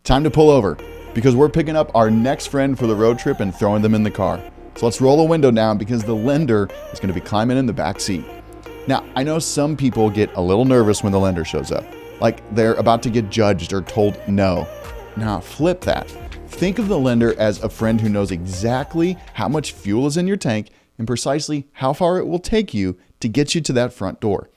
Time to pull over because we're picking up our next friend for the road trip and throwing them in the car. So let's roll the window down because the lender is going to be climbing in the back seat. Now, I know some people get a little nervous when the lender shows up, like they're about to get judged or told no. Now, flip that. Think of the lender as a friend who knows exactly how much fuel is in your tank and precisely how far it will take you to get you to that front door.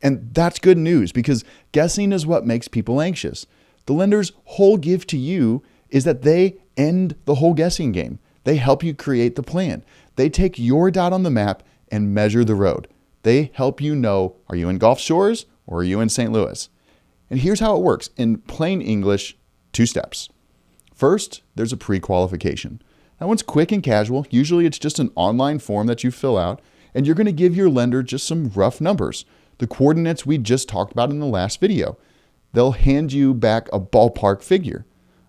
And that's good news because guessing is what makes people anxious. The lender's whole gift to you is that they end the whole guessing game. They help you create the plan. They take your dot on the map and measure the road. They help you know, are you in Gulf Shores or are you in St. Louis? And here's how it works. In plain English, 2 steps. First, there's a pre-qualification. That one's quick and casual. Usually it's just an online form that you fill out, and you're going to give your lender just some rough numbers, the coordinates we just talked about in the last video. They'll hand you back a ballpark figure.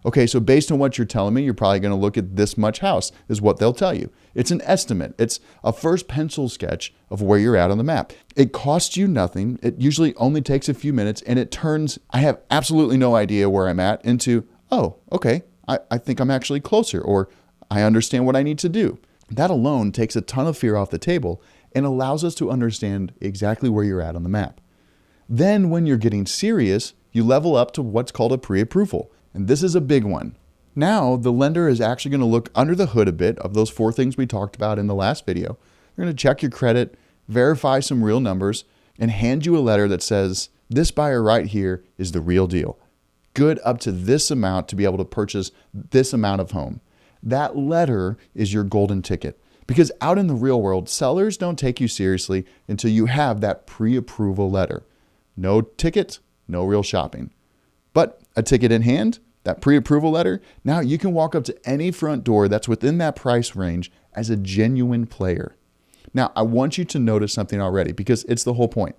Okay, so based on what you're telling me, you're probably going to look at this much house is what they'll tell you. It's an estimate. It's a first pencil sketch of where you're at on the map. It costs you nothing. It usually only takes a few minutes, and it turns, I have absolutely no idea where I'm at, into, oh, okay, I think I'm actually closer, or I understand what I need to do. That alone takes a ton of fear off the table and allows us to understand exactly where you're at on the map. Then when you're getting serious, you level up to what's called a pre-approval. And this is a big one. Now, the lender is actually going to look under the hood a bit of those 4 things we talked about in the last video. They're going to check your credit, verify some real numbers, and hand you a letter that says, this buyer right here is the real deal. Good up to this amount to be able to purchase this amount of home. That letter is your golden ticket. Because out in the real world, sellers don't take you seriously until you have that pre-approval letter. No ticket, no real shopping. But a ticket in hand, that pre-approval letter, now you can walk up to any front door that's within that price range as a genuine player. Now, I want you to notice something already because it's the whole point.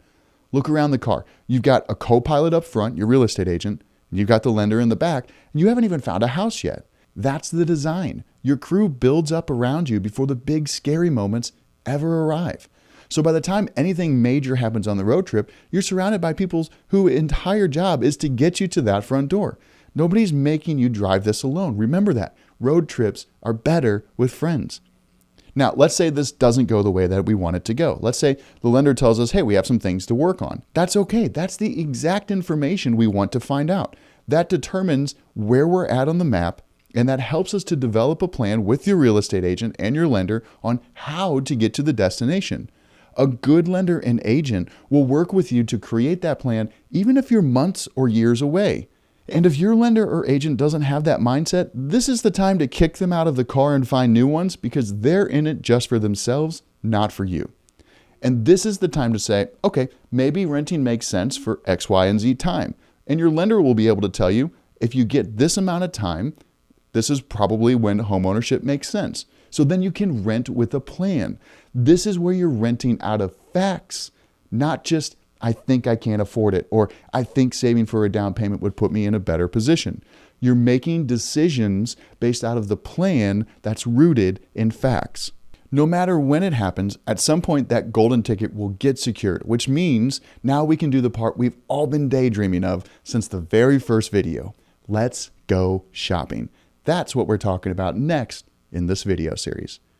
Look around the car. You've got a co-pilot up front, your real estate agent. You've got the lender in the back, and you haven't even found a house yet. That's the design. Your crew builds up around you before the big scary moments ever arrive. So by the time anything major happens on the road trip, you're surrounded by people whose entire job is to get you to that front door. Nobody's making you drive this alone. Remember that. Road trips are better with friends. Now, let's say this doesn't go the way that we want it to go. Let's say the lender tells us, hey, we have some things to work on. That's okay. That's the exact information we want to find out. That determines where we're at on the map, and that helps us to develop a plan with your real estate agent and your lender on how to get to the destination. A good lender and agent will work with you to create that plan even if you're months or years away. And if your lender or agent doesn't have that mindset, this is the time to kick them out of the car and find new ones because they're in it just for themselves, not for you. And this is the time to say, okay, maybe renting makes sense for X, Y, and Z time. And your lender will be able to tell you, if you get this amount of time, this is probably when homeownership makes sense. So then you can rent with a plan. This is where you're renting out of facts, not just, I think I can't afford it, or I think saving for a down payment would put me in a better position. You're making decisions based out of the plan that's rooted in facts. No matter when it happens, at some point that golden ticket will get secured, which means now we can do the part we've all been daydreaming of since the very first video. Let's go shopping. That's what we're talking about next in this video series.